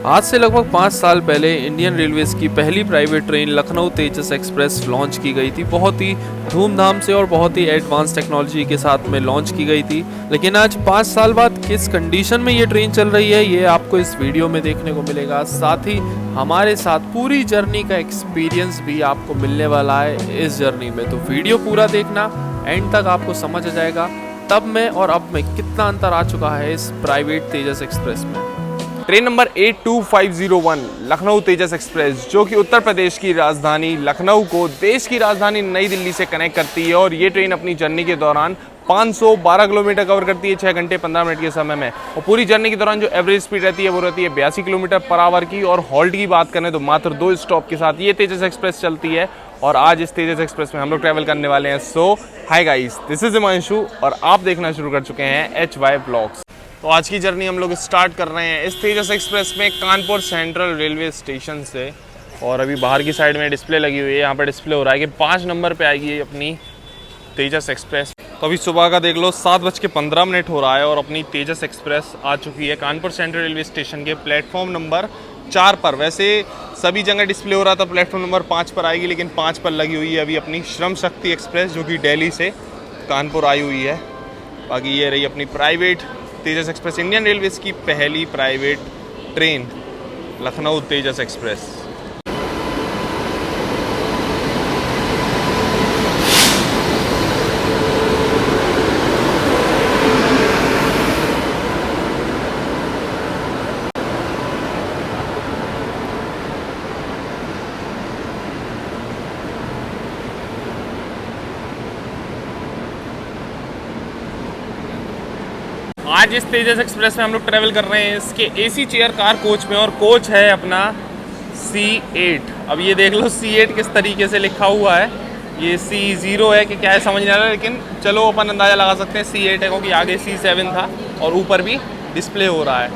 आज से लगभग 5 साल पहले इंडियन रेलवेज की पहली प्राइवेट ट्रेन लखनऊ तेजस एक्सप्रेस लॉन्च की गई थी। बहुत ही धूमधाम से और बहुत ही एडवांस टेक्नोलॉजी के साथ में लॉन्च की गई थी। लेकिन आज 5 साल बाद किस कंडीशन में ये ट्रेन चल रही है, ये आपको इस वीडियो में देखने को मिलेगा। साथ ही हमारे साथ पूरी जर्नी का एक्सपीरियंस भी आपको मिलने वाला है इस जर्नी में। तो वीडियो पूरा देखना, एंड तक आपको समझ आ जाएगा तब में और अब में कितना अंतर आ चुका है इस प्राइवेट तेजस एक्सप्रेस में। ट्रेन नंबर 82501 लखनऊ तेजस एक्सप्रेस, जो कि उत्तर प्रदेश की राजधानी लखनऊ को देश की राजधानी नई दिल्ली से कनेक्ट करती है। और ये ट्रेन अपनी जर्नी के दौरान 512 किलोमीटर कवर करती है 6 घंटे 15 मिनट के समय में। और पूरी जर्नी के दौरान जो एवरेज स्पीड रहती है वो रहती है 82 किलोमीटर पर आवर की। और हॉल्ट की बात करें तो मात्र 2 स्टॉप के साथ ये तेजस एक्सप्रेस चलती है। और आज इस तेजस एक्सप्रेस में हम लोग ट्रैवल करने वाले हैं। So hi guys, this is Himanshu और आप देखना शुरू कर चुके हैं HY ब्लॉग्स। तो आज की जर्नी हम लोग स्टार्ट कर रहे हैं इस तेजस एक्सप्रेस में कानपुर सेंट्रल रेलवे स्टेशन से। और अभी बाहर की साइड में डिस्प्ले लगी हुई है, यहाँ पर डिस्प्ले हो रहा है कि 5 नंबर पे आएगी अपनी तेजस एक्सप्रेस। तो अभी सुबह का देख लो 7:15 हो रहा है और अपनी तेजस एक्सप्रेस आ चुकी है कानपुर सेंट्रल रेलवे स्टेशन के प्लेटफॉर्म नंबर 4 पर। वैसे सभी जगह डिस्प्ले हो रहा था प्लेटफॉर्म नंबर 5 पर आएगी, लेकिन 5 पर लगी हुई है अभी अपनी श्रम शक्ति एक्सप्रेस, जो कि दिल्ली से कानपुर आई हुई है। बाकी ये रही अपनी प्राइवेट तेजस एक्सप्रेस, इंडियन रेलवेज की पहली प्राइवेट ट्रेन लखनऊ तेजस एक्सप्रेस। आज इस तेजस एक्सप्रेस में हम लोग ट्रैवल कर रहे हैं इसके AC चेयर कार कोच में। और कोच है अपना C8। अब ये देख लो C8 किस तरीके से लिखा हुआ है, ये C0 है कि क्या है समझ नहीं आ रहा, लेकिन चलो अपन अंदाज़ा लगा सकते हैं C8 है, क्योंकि आगे C7 था और ऊपर भी डिस्प्ले हो रहा है।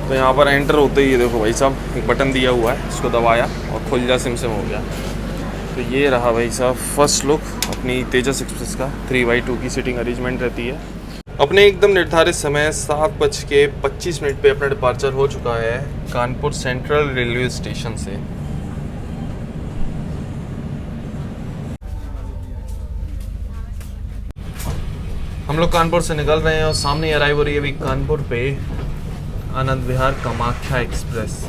तो यहाँ पर एंटर होते ही ये देखो भाई साहब एक बटन दिया हुआ है, इसको दबाया और खुल जा सिम हो गया। तो ये रहा भाई साहब फर्स्ट लुक अपनी तेजस एक्सप्रेस का। 3x2 की सीटिंग अरेंजमेंट रहती है। अपने एकदम निर्धारित समय 7:25 पे अपना डिपार्चर हो चुका है कानपुर सेंट्रल रेलवे स्टेशन से। हम लोग कानपुर से निकल रहे हैं और सामने अराइव हो रही है अभी कानपुर पे आनंद विहार कामाख्या एक्सप्रेस।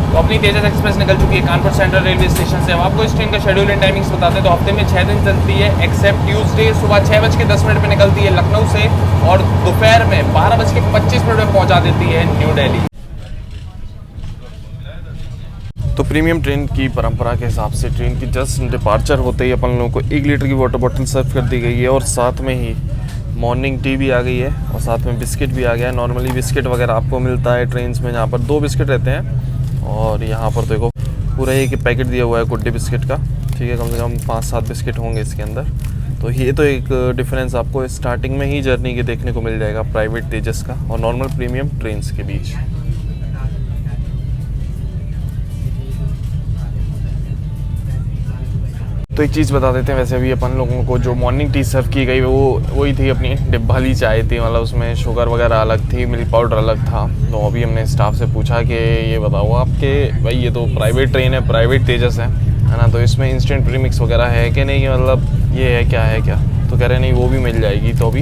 तो अपनी तेजस एक्सप्रेस निकल चुकी है कानपुर सेंट्रल रेलवे स्टेशन से। अब आपको इस ट्रेन का शेड्यूल एंड टाइमिंग्स बताते हैं। तो हफ्ते में 6 दिन चलती है एक्सेप्ट ट्यूसडे। सुबह 6:10 पे निकलती है लखनऊ से और दोपहर में 12:25 पे पहुंचा देती है न्यू दिल्ली। तो प्रीमियम ट्रेन की परंपरा के हिसाब से ट्रेन की जस्ट डिपार्चर होते ही अपन लोगों को 1 लीटर की वाटर बोतल सर्व कर दी गई है। और साथ में ही मॉर्निंग टी भी आ गई है और साथ में बिस्किट भी आ गया है। नॉर्मली बिस्किट वगैरह आपको मिलता है ट्रेन में, यहाँ पर 2 बिस्किट रहते हैं। और यहाँ पर देखो पूरा एक पैकेट दिया हुआ है गुड डे बिस्किट का, ठीक है। कम से कम 5-7 बिस्किट होंगे इसके अंदर। तो ये तो एक डिफरेंस आपको स्टार्टिंग में ही जर्नी के देखने को मिल जाएगा प्राइवेट तेजस का और नॉर्मल प्रीमियम ट्रेन्स के बीच। तो एक चीज़ बता देते हैं, वैसे अभी अपन लोगों को जो मॉर्निंग टी सर्व की गई वो वही थी, अपनी डिब्बा वाली चाय थी। मतलब उसमें शुगर वगैरह अलग थी, मिल्क पाउडर अलग था। तो अभी हमने स्टाफ से पूछा कि ये बताओ आपके भाई, ये तो प्राइवेट ट्रेन है, प्राइवेट तेजस है ना, तो इसमें इंस्टेंट प्रीमिक्स वगैरह है कि नहीं, मतलब ये है क्या। तो कह रहे नहीं वो भी मिल जाएगी। तो अभी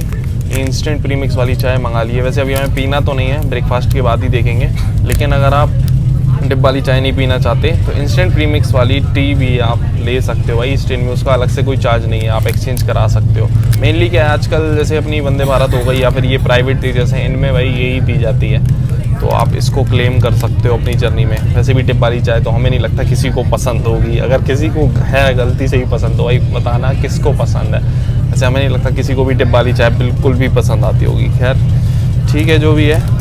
इंस्टेंट प्रीमिक्स वाली चाय मंगा ली है। वैसे अभी हमें पीना तो नहीं है, ब्रेकफास्ट के बाद ही देखेंगे। लेकिन अगर आप डिब्बा वाली चाय नहीं पीना चाहते तो इंस्टेंट प्रीमिक्स वाली टी भी आप ले सकते हो भाई इस ट्रेन में। उसका अलग से कोई चार्ज नहीं है, आप एक्सचेंज करा सकते हो। मेनली क्या है आजकल, जैसे अपनी वंदे भारत हो गई या फिर ये प्राइवेट तेजस हैं, इनमें भाई यही पी जाती है। तो आप इसको क्लेम कर सकते हो अपनी जर्नी में। वैसे भी डिब्बा वाली चाय तो हमें नहीं लगता किसी को पसंद होगी। अगर किसी को है गलती से ही पसंद तो भाई बताना किसको पसंद है। वैसे हमें नहीं लगता किसी को भी डिब्बा वाली चाय बिल्कुल भी पसंद आती होगी। खैर ठीक है, जो भी है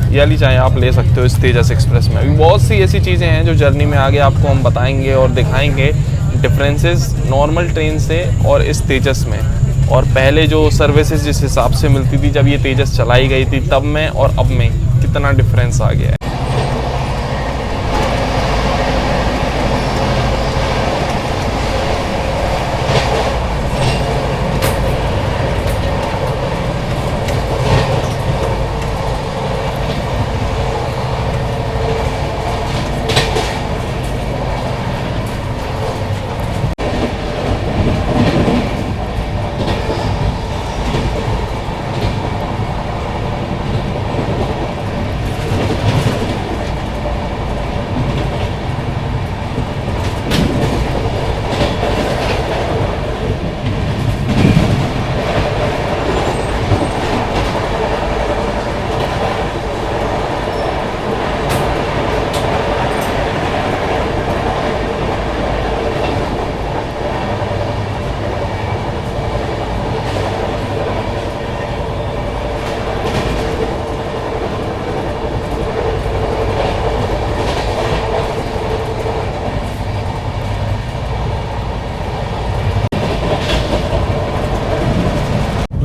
ये वाली चाय आप ले सकते हो इस तेजस एक्सप्रेस में। अभी बहुत सी ऐसी चीज़ें हैं जो जर्नी में आगे आपको हम बताएंगे और दिखाएंगे डिफरेंसेस नॉर्मल ट्रेन से और इस तेजस में। और पहले जो सर्विसेज जिस हिसाब से मिलती थी जब ये तेजस चलाई गई थी तब में और अब में कितना डिफरेंस आ गया है।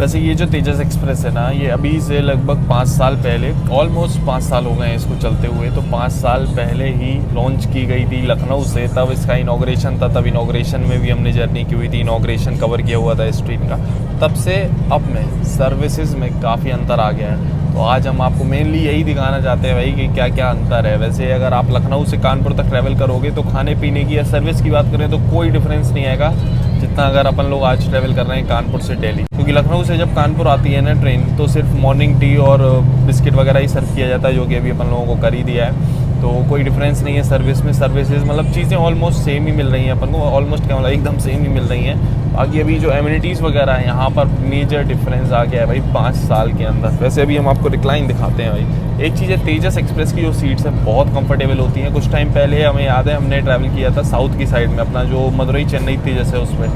वैसे ये जो तेजस एक्सप्रेस है ना, ये अभी से लगभग 5 साल पहले, ऑलमोस्ट 5 साल हो गए हैं इसको चलते हुए। तो 5 साल पहले ही लॉन्च की गई थी लखनऊ से, तब इसका इनॉग्रेशन था। तब इनॉग्रेशन में भी हमने जर्नी की हुई थी, इनॉग्रेशन कवर किया हुआ था इस ट्रेन का। तब से अब में सर्विसेज में काफ़ी अंतर आ गया है। तो आज हम आपको मेनली यही दिखाना चाहते हैं भाई कि क्या क्या अंतर है। वैसे अगर आप लखनऊ से कानपुर तक ट्रैवल करोगे तो खाने पीने की या सर्विस की बात करें तो कोई डिफरेंस नहीं आएगा जितना अगर अपन लोग आज ट्रैवल कर रहे हैं कानपुर से दिल्ली। क्योंकि लखनऊ से जब कानपुर आती है ना ट्रेन, तो सिर्फ मॉर्निंग टी और बिस्किट वगैरह ही सर्व किया जाता है, जो कि अभी अपन लोगों को कर ही दिया है। तो कोई डिफरेंस नहीं है सर्विस में। सर्विसेज मतलब चीज़ें ऑलमोस्ट सेम ही मिल रही हैं अपन को, ऑलमोस्ट क्या मतलब एकदम सेम ही मिल रही हैं। बाकी अभी जो एमिनिटीज़ वगैरह हैं यहाँ पर मेजर डिफरेंस आ गया है भाई 5 साल के अंदर। वैसे अभी हम आपको रिक्लाइन दिखाते हैं भाई। एक चीज़ है, तेजस एक्सप्रेस की जो सीट्स हैं बहुत कंफर्टेबल होती हैं। कुछ टाइम पहले हमें याद है हमने ट्रैवल किया था साउथ की साइड में, अपना जो मदुरई चेन्नई तेजस है उसमें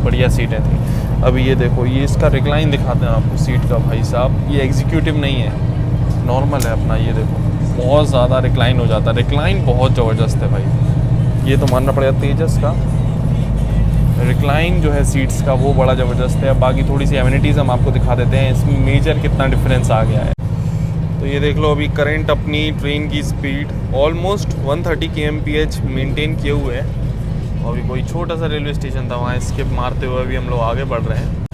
बढ़िया सीटें थी। अभी ये देखो, ये इसका रिक्लाइन दिखाते हैं आपको सीट का भाई साहब। ये एग्जीक्यूटिव नहीं है, नॉर्मल है अपना। ये देखो बहुत ज़्यादा रिक्लाइन हो जाता है, रिक्लाइन बहुत ज़बरदस्त है भाई। ये तो मानना पड़ेगा तेजस का रिक्लाइन जो है सीट्स का वो बड़ा ज़बरदस्त है। बाकी थोड़ी सी एमिनिटीज़ हम आपको दिखा देते हैं, इसमें मेजर कितना डिफरेंस आ गया है। तो ये देख लो, अभी करंट अपनी ट्रेन की स्पीड ऑलमोस्ट 130 kmph मेंटेन किए हुए है। और अभी कोई छोटा सा रेलवे स्टेशन था, वहाँ स्किप मारते हुए अभी हम लोग आगे बढ़ रहे हैं।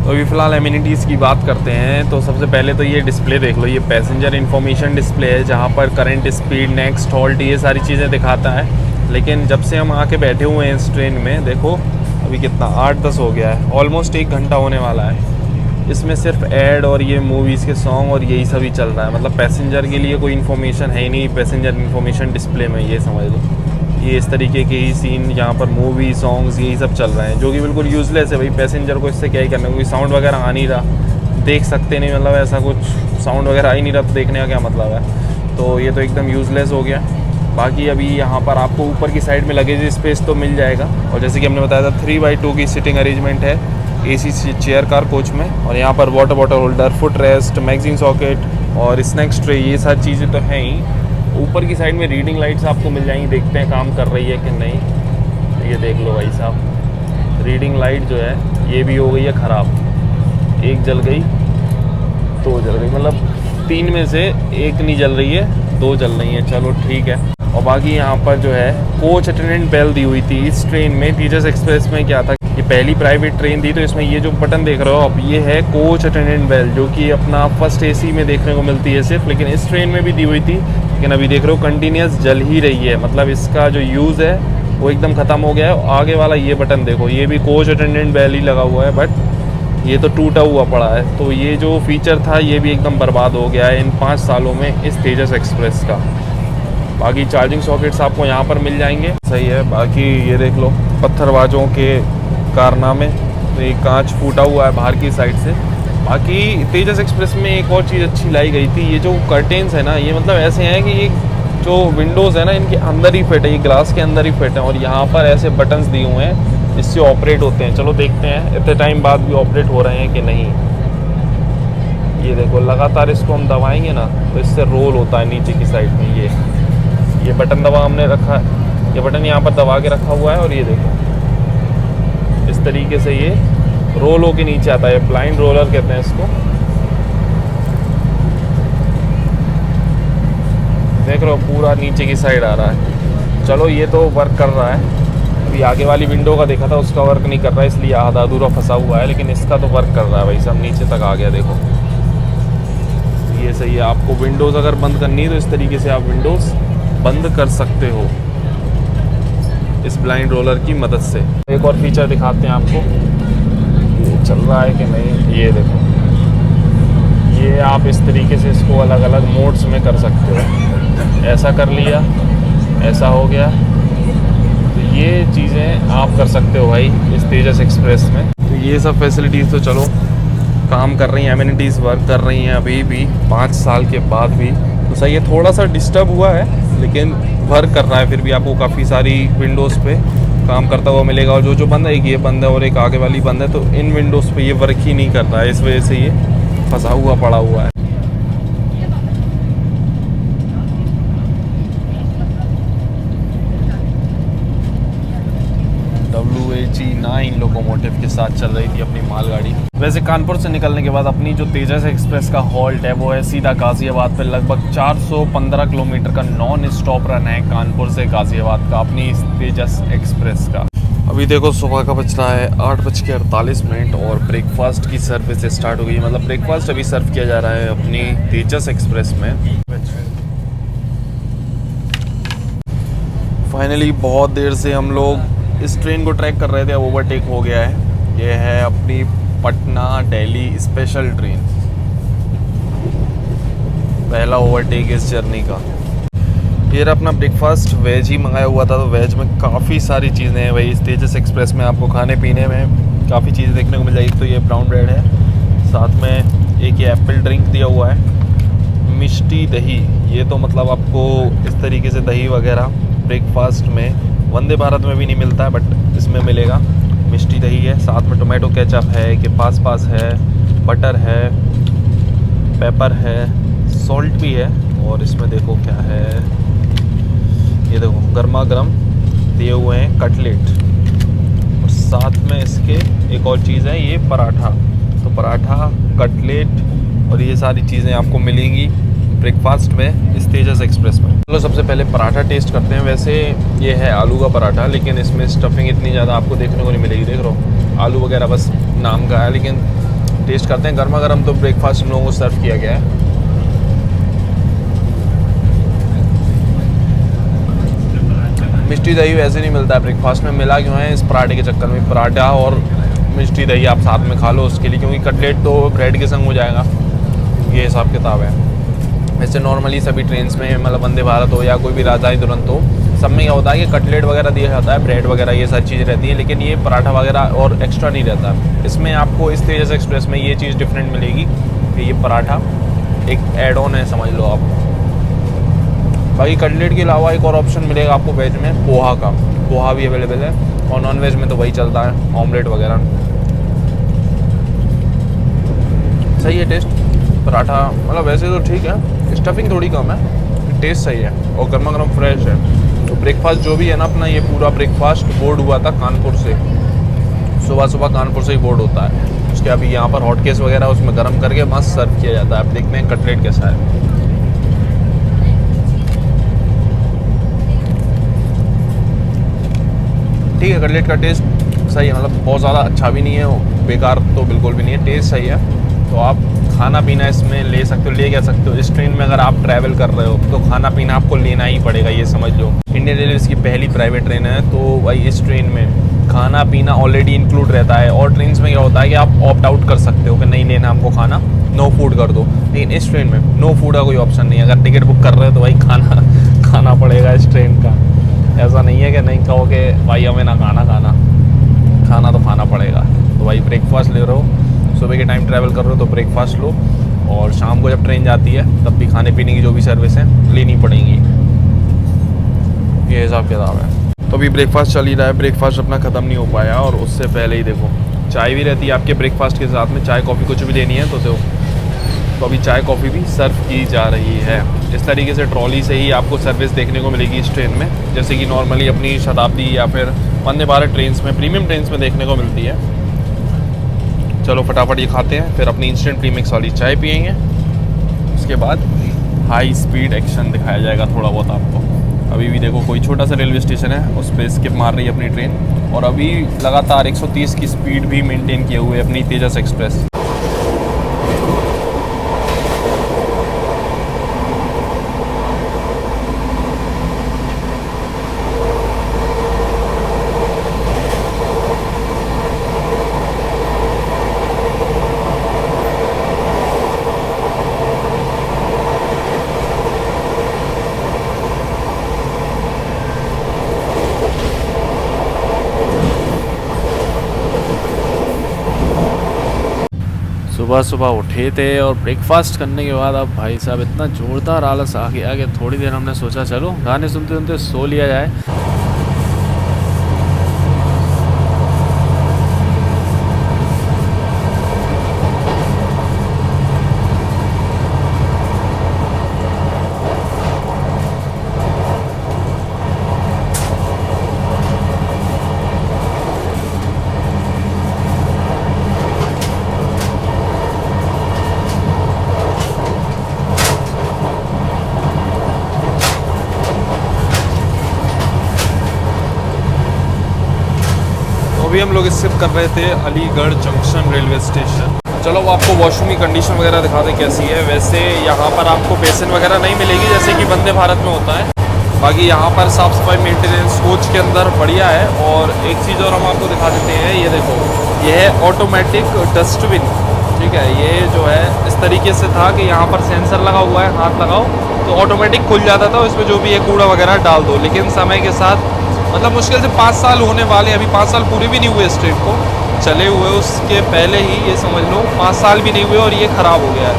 तो अभी फ़िलहाल एमिनिटीज़ की बात करते हैं। तो सबसे पहले तो ये डिस्प्ले देख लो, ये पैसेंजर इन्फॉर्मेशन डिस्प्ले है जहाँ पर करंट, स्पीड, नेक्स्ट हॉल्ट, ये सारी चीज़ें दिखाता है। लेकिन जब से हम आके बैठे हुए हैं इस ट्रेन में, देखो अभी कितना 8-10 हो गया है, ऑलमोस्ट 1 घंटा होने वाला है। इसमें सिर्फ ऐड और ये मूवीज़ के सॉन्ग और यही सभी चल रहा है। मतलब पैसेंजर के लिए कोई इन्फॉर्मेशन है ही नहीं पैसेंजर इन्फॉर्मेशन डिस्प्ले में, ये समझ लो। ये इस तरीके के ही सीन यहाँ पर मूवी, सॉन्ग्स, यही सब चल रहे हैं, जो कि बिल्कुल यूज़लेस है भाई। पैसेंजर को इससे क्या ही करना, क्योंकि साउंड वगैरह आ नहीं रहा, देख सकते नहीं, मतलब ऐसा कुछ साउंड वगैरह आ ही नहीं रहा, तो देखने का क्या मतलब है। तो ये तो एकदम यूज़लेस हो गया। बाकी अभी यहाँ पर आपको ऊपर की साइड में लगेज स्पेस तो मिल जाएगा। और जैसे कि हमने बताया था 3x2 की सीटिंग अरेंजमेंट है AC चेयर कार कोच में। और यहाँ पर water bottle holder, foot rest, magazine socket और स्नैक्स ट्रे, ये सारी चीज़ें तो हैं ही। ऊपर की साइड में रीडिंग लाइट्स आपको मिल जाएंगी, देखते हैं काम कर रही है कि नहीं। ये देख लो भाई साहब, रीडिंग लाइट जो है ये भी हो गई है ख़राब। एक जल गई, 2 जल गई, मतलब 3 में से 1 नहीं जल रही है, 2 जल रही हैं, चलो ठीक है। और बाकी यहाँ पर जो है कोच अटेंडेंट बेल दी हुई थी इस ट्रेन में। तेजस एक्सप्रेस में क्या था, ये पहली प्राइवेट ट्रेन थी, तो इसमें ये जो बटन देख रहे हो अब, ये है कोच अटेंडेंट बेल, जो कि अपना फर्स्ट AC में देखने को मिलती है सिर्फ, लेकिन इस ट्रेन में भी दी हुई थी। लेकिन अभी देख रहे हो कंटिन्यूस जल ही रही है, मतलब इसका जो यूज़ है वो एकदम ख़त्म हो गया है। आगे वाला ये बटन देखो, ये भी कोच अटेंडेंट बेल ही लगा हुआ है, बट ये तो टूटा हुआ पड़ा है। तो ये जो फीचर था ये भी एकदम बर्बाद हो गया है इन 5 सालों में इस तेजस एक्सप्रेस का। बाकी चार्जिंग सॉकेट्स आपको यहाँ पर मिल जाएंगे, सही है। बाकी ये देख लो पत्थरबाजों के कारनामे, तो ये कांच फूटा हुआ है बाहर की साइड से। बाकी तेजस एक्सप्रेस में एक और चीज़ अच्छी लाई गई थी, ये जो कर्टेन्स है ना, ये मतलब ऐसे हैं कि ये जो विंडोज़ है ना इनके अंदर ही फिट है, ये ग्लास के अंदर ही फिट है। और यहाँ पर ऐसे बटन्स दिए हुए हैं जिससे ऑपरेट होते हैं। चलो देखते हैं इतने टाइम बाद भी ऑपरेट हो रहे हैं कि नहीं। ये देखो लगातार इसको हम दबाएंगे ना तो इससे रोल होता है नीचे की साइड में। ये बटन दबा हमने रखा है, ये बटन यहाँ पर दबा के रखा हुआ है, और ये देखो इस तरीके से ये रोल होके नीचे आता है। ब्लाइंड रोलर कहते हैं इसको। देख रहे हो पूरा नीचे की साइड आ रहा है। चलो ये तो वर्क कर रहा है। अभी आगे वाली विंडो का देखा था उसका वर्क नहीं कर रहा है, इसलिए आधा अधूरा फंसा हुआ है, लेकिन इसका तो वर्क कर रहा है भाई सब, नीचे तक आ गया। देखो ये सही है। आपको विंडोज़ अगर बंद करनी है तो इस तरीके से आप विंडोज़ बंद कर सकते हो इस ब्लाइंड रोलर की मदद से। एक और फीचर दिखाते हैं आपको, ये चल रहा है कि नहीं। ये देखो, ये आप इस तरीके से इसको अलग अलग मोड्स में कर सकते हो। ऐसा कर लिया, ऐसा हो गया, तो ये चीज़ें आप कर सकते हो भाई इस तेजस एक्सप्रेस में। तो ये सब फैसिलिटीज़ तो चलो काम कर रही हैं, एमिनिटीज़ वर्क कर रही हैं अभी भी 5 साल के बाद भी, तो सही है। थोड़ा सा डिस्टर्ब हुआ है लेकिन वर्क कर रहा है, फिर भी आपको काफ़ी सारी विंडोज़ पे काम करता हुआ मिलेगा। और जो बंद है, एक ये बंद है और एक आगे वाली बंद है, तो इन विंडोज़ पे ये वर्क ही नहीं कर रहा है, इस वजह से ये फंसा हुआ पड़ा हुआ है। WAG 9 लोकोमोटिव के साथ चल रही थी अपनी मालगाड़ी। वैसे कानपुर से निकलने के बाद अपनी जो तेजस एक्सप्रेस का हॉल्ट है वो है सीधा गाज़ियाबाद पे। लगभग 415 किलोमीटर का नॉन स्टॉप रन है कानपुर से गाज़ियाबाद का अपनी इस तेजस एक्सप्रेस का। अभी देखो सुबह का बज रहा है 8:48 और ब्रेकफास्ट की सर्विस स्टार्ट हो गई। मतलब ब्रेकफास्ट अभी सर्व किया जा रहा है अपनी तेजस एक्सप्रेस में। फाइनली बहुत देर से हम लोग इस ट्रेन को ट्रैक कर रहे थे, अब ओवरटेक हो गया है। ये है अपनी पटना दिल्ली स्पेशल ट्रेन, पहला ओवरटेक इस जर्नी का। फिर अपना ब्रेकफास्ट वेज ही मंगाया हुआ था, तो वेज में काफ़ी सारी चीज़ें हैं भाई। इस तेजस एक्सप्रेस में आपको खाने पीने में काफ़ी चीज़ें देखने को मिल जाएगी। तो ये ब्राउन ब्रेड है, साथ में एक ये एप्पल ड्रिंक दिया हुआ है, मिष्टी दही। ये तो मतलब आपको इस तरीके से दही वगैरह ब्रेकफास्ट में वंदे भारत में भी नहीं मिलता है, बट इसमें मिलेगा। मिष्टी दही है, साथ में टोमेटो केचप है, कि पास है, बटर है, पेपर है, सॉल्ट भी है। और इसमें देखो क्या है, ये देखो गर्मा गर्म दिए हुए हैं कटलेट, और साथ में इसके एक और चीज़ है ये पराठा। तो पराठा, कटलेट और ये सारी चीज़ें आपको मिलेंगी ब्रेकफास्ट में इस तेजस एक्सप्रेस में। चलो सबसे पहले पराठा टेस्ट करते हैं। वैसे ये है आलू का पराठा, लेकिन इसमें स्टफिंग इतनी ज़्यादा आपको देखने को नहीं मिलेगी। देख रहे हो आलू वगैरह बस नाम का है, लेकिन टेस्ट करते हैं। गर्मा गर्म तो ब्रेकफास्ट हम लोगों को सर्व किया गया है। मिष्टी दही वैसे नहीं मिलता है ब्रेकफास्ट में, मिला क्यों है इस पराठे के चक्कर में। पराठा और मिष्टी दही आप साथ में खा लो उसके लिए, क्योंकि कटलेट तो ब्रेड के संग हो जाएगा। ये हिसाब किताब है। वैसे नॉर्मली सभी ट्रेन्स में, मतलब वंदे भारत हो या कोई भी राजधानी दुरंतो हो, सब में क्या होता है कि कटलेट वगैरह दिया जाता है, ब्रेड वगैरह ये सारी चीज़ें रहती हैं, लेकिन ये पराठा वगैरह और एक्स्ट्रा नहीं रहता। इसमें आपको इस तेजस एक्सप्रेस में ये चीज़ डिफरेंट मिलेगी कि ये पराठा एक एड ऑन है, समझ लो आप। बाकी कटलेट के अलावा एक और ऑप्शन मिलेगा आपको वेज में, पोहा का। पोहा भी अवेलेबल है, और नॉन वेज में तो वही चलता है, ऑमलेट वगैरह। सही है टेस्ट पराठा, मतलब वैसे तो ठीक है, स्टफिंग थोड़ी कम है, टेस्ट सही है और गर्मा गर्म फ्रेश है। तो ब्रेकफास्ट जो भी है ना अपना, ये पूरा ब्रेकफास्ट बोर्ड हुआ था कानपुर से। सुबह सुबह कानपुर से ही बोर्ड होता है। उसके अभी यहाँ पर हॉट केस वगैरह उसमें गर्म करके मस्त सर्व किया जाता है। अब देखते हैं कटलेट कैसा है। ठीक है, कटलेट का टेस्ट सही है, मतलब बहुत ज़्यादा अच्छा भी नहीं है, बेकार तो बिल्कुल भी नहीं है, टेस्ट सही है। तो आप खाना पीना इसमें ले सकते हो, ले जा सकते हो। इस ट्रेन में अगर आप ट्रैवल कर रहे हो तो खाना पीना आपको लेना ही पड़ेगा, ये समझ लो। इंडियन रेलवेज़ की पहली प्राइवेट ट्रेन है, तो भाई इस ट्रेन में खाना पीना ऑलरेडी इंक्लूड रहता है। और ट्रेन में क्या होता है कि आप ऑप्ट आउट कर सकते हो कि नहीं लेना हमको खाना, नो फूड कर दो। लेकिन इस ट्रेन में नो फूड का कोई ऑप्शन नहीं है। अगर टिकट बुक कर रहे हो तो भाई खाना पड़ेगा इस ट्रेन का। ऐसा नहीं है कि नहीं कहो कि भाई हमें ना खाना तो खाना पड़ेगा। तो भाई ब्रेकफास्ट ले रहे हो, सुबह के टाइम ट्रैवल कर रहे हो तो ब्रेकफास्ट लो, और शाम को जब ट्रेन जाती है तब भी खाने पीने की जो भी सर्विस है लेनी पड़ेगी। ये हिसाब किताब है। तो अभी ब्रेकफास्ट चल ही रहा है, ब्रेकफास्ट अपना ख़त्म नहीं हो पाया, और उससे पहले ही देखो चाय भी रहती है आपके ब्रेकफास्ट के साथ में। चाय कॉफ़ी कुछ भी लेनी है तो अभी चाय कॉफ़ी भी सर्व की जा रही है। इस तरीके से ट्रॉली से ही आपको सर्विस देखने को मिलेगी इस ट्रेन में, जैसे कि नॉर्मली अपनी शताब्दी या फिर वंदे भारत ट्रेन्स में, प्रीमियम ट्रेन्स में देखने को मिलती है। चलो फटाफट ये खाते हैं, फिर अपनी इंस्टेंट प्रीमिक्स वाली चाय पियेंगे। उसके बाद हाई स्पीड एक्शन दिखाया जाएगा थोड़ा बहुत आपको। अभी भी देखो कोई छोटा सा रेलवे स्टेशन है, उस पर स्किप मार रही है अपनी ट्रेन, और अभी लगातार 130 की स्पीड भी मेंटेन किए हुए अपनी तेजस एक्सप्रेस। सुबह सुबह उठे थे और ब्रेकफास्ट करने के बाद अब भाई साहब इतना ज़ोरदार आलस आ गया कि थोड़ी देर हमने सोचा चलो गाने सुनते सुनते सो लिया जाए। हम लोग स्किप कर रहे थे अलीगढ़ जंक्शन रेलवे स्टेशन। चलो वो आपको वॉशरूम की कंडीशन वगैरह दिखा दें कैसी है। वैसे यहाँ पर आपको बेसिन वगैरह नहीं मिलेगी जैसे कि वंदे भारत में होता है। बाकी यहाँ पर साफ़ सफाई मेंटेनेंस कोच के अंदर बढ़िया है। और एक चीज़ और हम आपको दिखा देते हैं, ये देखो ये है ऑटोमेटिक डस्टबिन। ठीक है, ये जो है इस तरीके से था कि यहाँ पर सेंसर लगा हुआ है, हाथ लगाओ तो ऑटोमेटिक खुल जाता था, उसमें जो भी है कूड़ा वगैरह डाल दो। लेकिन समय के साथ मतलब मुश्किल से 5 साल होने वाले, अभी 5 साल पूरे भी नहीं हुए इस ट्रेन को चले हुए, उसके पहले ही ये समझ लो 5 साल भी नहीं हुए और ये ख़राब हो गया है।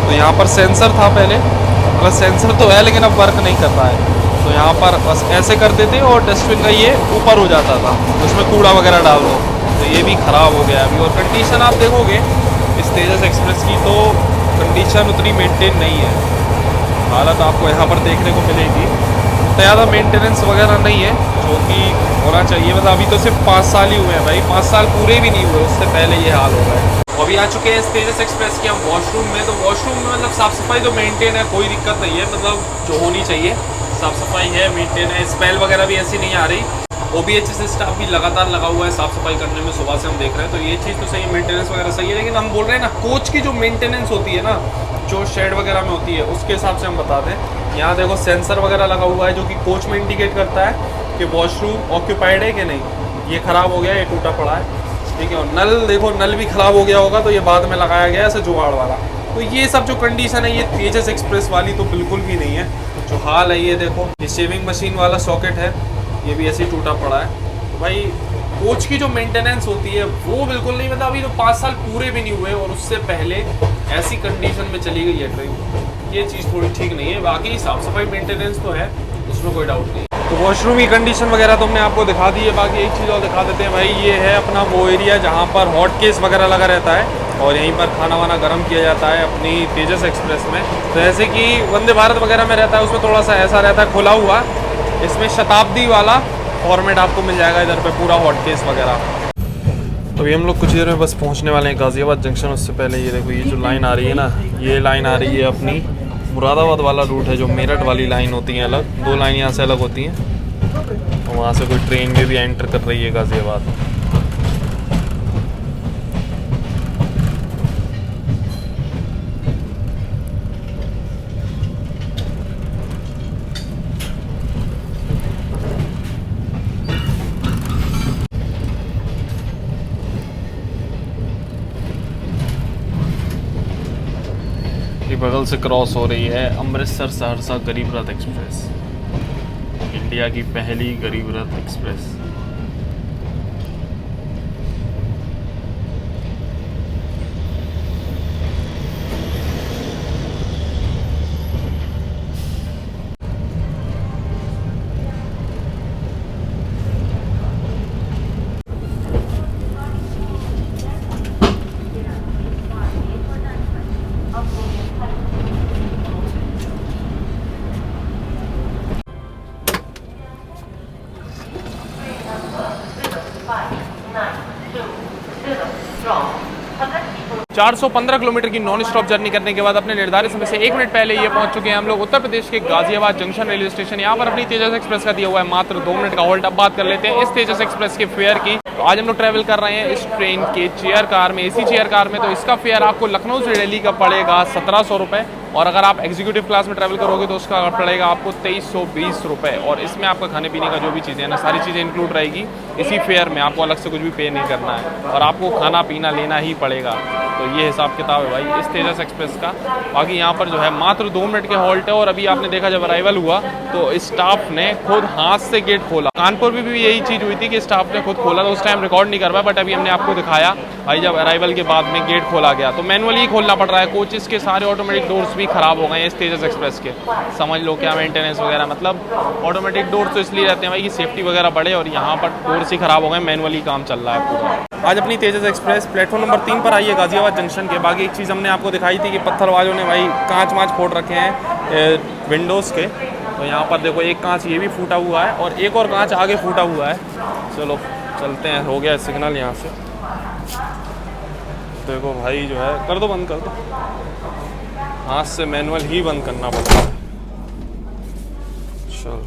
तो यहाँ पर सेंसर था पहले, मतलब सेंसर तो है लेकिन अब वर्क नहीं कर रहा है। तो यहाँ पर बस ऐसे करते थे और डस्टबिन का ये ऊपर हो जाता था, उसमें कूड़ा वगैरह डाल दो। तो ये भी ख़राब हो गया अभी। और कंडीशन आप देखोगे इस तेजस एक्सप्रेस की तो कंडीशन उतनी मेंटेन नहीं है। हालत आपको यहाँ पर देखने को मिलेगी, ज़्यादा मेंटेनेंस वगैरह नहीं है जो कि होना चाहिए। मतलब अभी तो सिर्फ 5 साल ही हुए हैं भाई, 5 साल पूरे भी नहीं हुए, उससे पहले ये हाल हो रहा है। अभी आ चुके हैं इस तेजस एक्सप्रेस के हम वॉशरूम में। तो वॉशरूम में मतलब साफ़ सफाई तो मेंटेन है, कोई दिक्कत नहीं है, मतलब जो होनी चाहिए साफ़ सफाई है, मेंटेन है। स्मेल वगैरह भी ऐसी नहीं आ रही। OBH से स्टाफ भी लगातार लगा हुआ है साफ़ सफाई करने में, सुबह से हम देख रहे हैं। तो ये चीज़ तो सही है, मेंटेनेंस वगैरह सही है। लेकिन हम बोल रहे हैं ना कोच की जो मेंटेनेंस होती है ना, जो शेड वगैरह में होती है, उसके हिसाब से हम बता दें। यहाँ देखो सेंसर वगैरह लगा हुआ है जो कि कोच में इंडिकेट करता है कि वॉशरूम ऑक्यूपाइड है कि नहीं। ये ख़राब हो गया, ये टूटा पड़ा है, ठीक है। और नल देखो, नल भी ख़राब हो गया होगा तो ये बाद में लगाया गया है ऐसे जुगाड़ वाला। तो ये सब जो कंडीशन है ये तेजस एक्सप्रेस वाली तो बिल्कुल भी नहीं है। जो हाल है ये देखो, ये शेविंग मशीन वाला सॉकेट है, ये भी ऐसे ही टूटा पड़ा है। तो भाई कोच की जो मेंटेनेंस होती है वो बिल्कुल नहीं, मतलब अभी तो 5 साल पूरे भी नहीं हुए और उससे पहले ऐसी कंडीशन में चली गई है ट्रेन। ये चीज़ थोड़ी ठीक नहीं है। बाकी साफ़ सफाई मेंटेनेंस तो है, उसमें कोई डाउट नहीं। तो वॉशरूम की कंडीशन वगैरह तो हमने आपको दिखा दी है। बाकी एक चीज़ और दिखा देते हैं भाई, ये है अपना वो एरिया जहाँ पर हॉट केस वगैरह लगा रहता है और यहीं पर खाना वाना गर्म किया जाता है अपनी तेजस एक्सप्रेस में। तो जैसे कि वंदे भारत वगैरह में रहता है उसमें थोड़ा सा ऐसा रहता है खुला हुआ, इसमें शताब्दी वाला फॉर्मेट आपको मिल जाएगा इधर पे, पूरा हॉट केस वगैरह। तो अभी हम लोग कुछ देर में बस पहुंचने वाले हैं गाज़ियाबाद जंक्शन। उससे पहले ये देखो, ये जो लाइन आ रही है ना, ये लाइन आ रही है अपनी मुरादाबाद वाला रूट है, जो मेरठ वाली लाइन होती है अलग, 2 लाइन यहाँ से अलग होती हैं। और वहाँ से कोई ट्रेन में भी एंटर कर रही है गाज़ियाबाद। बगल से क्रॉस हो रही है अमृतसर सहरसा गरीब रथ एक्सप्रेस, इंडिया की पहली गरीब रथ एक्सप्रेस। From 415 किलोमीटर की नॉन स्टॉप जर्नी करने के बाद अपने निर्धारित समय से 1 मिनट पहले ये पहुंच चुके हैं हम लोग उत्तर प्रदेश के गाजियाबाद जंक्शन रेलवे स्टेशन। यहाँ पर अपनी तेजस एक्सप्रेस का दिया हुआ है मात्र 2 मिनट का होल्ड। अब बात कर लेते हैं इस तेजस एक्सप्रेस के फेयर की। तो आज हम लोग ट्रैवल कर रहे हैं इस ट्रेन के चेयर कार में, AC चेयर कार में। तो इसका फेयर आपको लखनऊ से दिल्ली का पड़ेगा 1700 रुपये, और अगर आप एग्जीक्यूटिव क्लास में ट्रैवल करोगे तो उसका पड़ेगा आपको 2320 रुपये। और इसमें आपका खाने पीने का जो भी चीज़ें हैं ना, सारी चीज़ें इंक्लूड रहेगी इसी फेयर में, आपको अलग से कुछ भी पे नहीं करना है और आपको खाना पीना लेना ही पड़ेगा। तो ये हिसाब किताब है भाई इस तेजस एक्सप्रेस का। बाकी यहाँ पर जो है मात्र 2 मिनट के हॉल्ट है। और अभी आपने देखा जब अराइवल हुआ तो स्टाफ ने खुद हाथ से गेट खोला। कानपुर में भी यही चीज़ हुई थी कि स्टाफ ने खुद खोला, तो उस टाइम रिकॉर्ड नहीं कर पाया, बट अभी हमने आपको दिखाया भाई जब अराइवल के बाद में गेट खोला गया। तो मैनुअली ही खोलना पड़ रहा है। कोचेस के सारे ऑटोमेटिक डोर्स भी खराब हो गए हैं इस तेजस एक्सप्रेस के। समझ लो क्या मेंटेनेंस वगैरह, मतलब ऑटोमेटिक डोर्स तो इसलिए रहते हैं भाई कि सेफ्टी वगैरह बढ़े, और यहाँ पर डोर्स ही खराब हो गए, मैनुअली काम चल रहा है पूरा। आज अपनी तेजस एक्सप्रेस प्लेटफॉर्म नंबर 3 पर आई है गाजियाबाद जंक्शन के। बाकी एक चीज़ हमने आपको दिखाई थी कि पत्थरबाजों ने भाई कांच वाँच फोड़ रखे हैं विंडोज़ के। तो यहाँ पर देखो एक कांच ये भी फूटा हुआ है और एक और कांच आगे फूटा हुआ है। चलो चलते हैं, हो गया सिग्नल यहाँ से। देखो भाई जो है, कर दो बंद कर दो, हाथ से मैनुअल ही बंद करना पड़ता है। चलो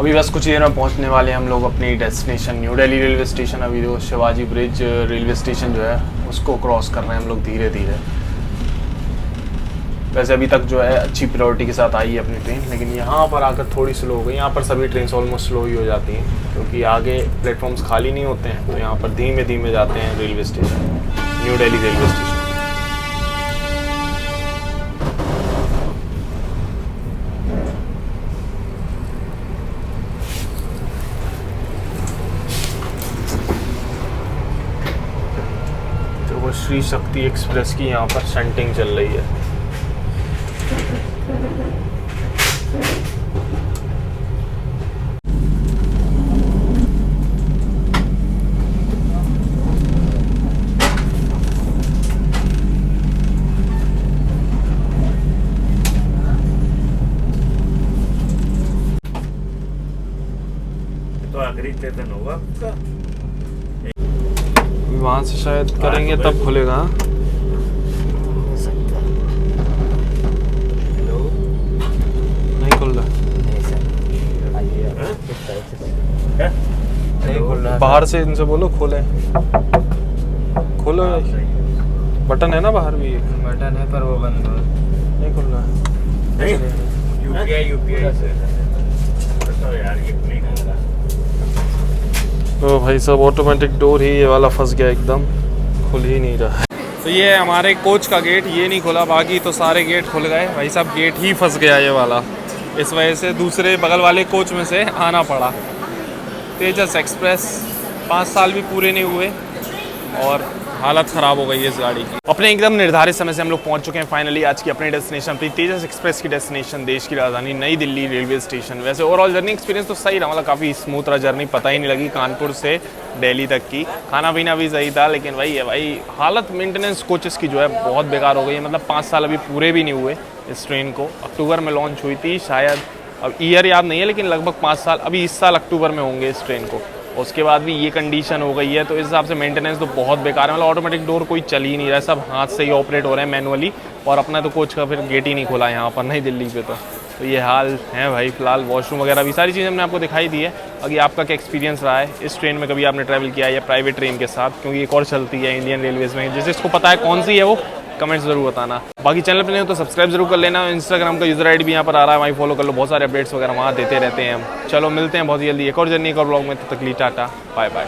अभी बस कुछ देर में पहुंचने वाले हैं हम लोग अपनी destination new Delhi railway station. अभी जो शिवाजी ब्रिज रेलवे स्टेशन जो है उसको क्रॉस कर रहे हैं हम लोग धीरे धीरे। वैसे अभी तक जो है अच्छी प्रायोरिटी के साथ आई है अपनी ट्रेन, लेकिन यहाँ पर आकर थोड़ी स्लो हो गई। यहाँ पर सभी ट्रेन ऑलमोस्ट स्लो ही हो जाती हैं क्योंकि आगे प्लेटफॉर्म्स खाली नहीं होते हैं, तो यहाँ पर धीमे धीमे जाते हैं railway station, new Delhi railway station. तो वो श्री शक्ति एक्सप्रेस की यहाँ पर शंटिंग चल रही है। तो आखिरी स्टेशन होगा आपका। वहाँ से शायद करेंगे तब खुलेगा। हेलो, नहीं खुल रहा, नहीं खुल रहा। बाहर से इनसे बोलो खोले, खोलो। बटन है ना बाहर भी, बटन है पर वो बंद हो, नहीं खुल रहा। नहीं यूपीआई से तो यार ये नहीं कर रहा। तो भाई साहब ऑटोमेटिक डोर ही ये वाला फंस गया, एकदम खुल ही नहीं रहा। तो ये हमारे कोच का गेट ये नहीं खुला, बाकी तो सारे गेट खुल गए। भाई साहब गेट ही फंस गया ये वाला, इस वजह से दूसरे बगल वाले कोच में से आना पड़ा। तेजस एक्सप्रेस 5 साल भी पूरे नहीं हुए और हालत ख़राब हो गई है इस गाड़ी की। अपने एकदम निर्धारित समय से हम लोग पहुंच चुके हैं फाइनली आज की अपनी डेस्टिनेशन पे, तेजस एक्सप्रेस की डेस्टिनेशन, देश की राजधानी नई दिल्ली रेलवे स्टेशन। वैसे ओवरऑल जर्नी एक्सपीरियंस तो सही रहा, मतलब काफ़ी स्मूथ रहा जर्नी, पता ही नहीं लगी कानपुर से दिल्ली तक की। खाना पीना भी सही था, लेकिन वही है भाई, हालत मेंटेनेंस कोचेस की जो है बहुत बेकार हो गई है। मतलब 5 साल अभी पूरे भी नहीं हुए इस ट्रेन को। अक्टूबर में लॉन्च हुई थी शायद, अब ईयर याद नहीं है, लेकिन लगभग 5 साल अभी इस साल अक्टूबर में होंगे इस ट्रेन को। उसके बाद भी ये कंडीशन हो गई है, तो इस हिसाब से मेंटेनेंस तो बहुत बेकार है। मतलब ऑटोमेटिक डोर कोई चल ही नहीं रहा है, सब हाथ से ही ऑपरेट हो रहे हैं मैनुअली। और अपना तो कोच का फिर गेट ही नहीं खुला यहाँ पर नई दिल्ली पे। तो ये हाल है भाई फिलहाल। वॉशरूम वगैरह भी सारी चीज़ें हमने आपको दिखाई दी है। अभी आपका क्या एक्सपीरियंस रहा है इस ट्रेन में, कभी आपने ट्रैवल किया है या प्राइवेट ट्रेन के साथ, क्योंकि एक और चलती है इंडियन रेलवेज़ में, जिसे इसको पता है कौन सी है वो कमेंट्स जरूर बताना। बाकी चैनल पे नहीं हो तो सब्सक्राइब जरूर कर लेना। इंस्टाग्राम का यूजर आईडी भी यहाँ पर आ रहा है, वहीं फॉलो कर लो, बहुत सारे अपडेट्स वगैरह वहाँ देते रहते हैं हम। चलो मिलते हैं बहुत जल्दी एक और जर्नी एक और ब्लॉग में, तब तक के लिए टाटा बाय बाय।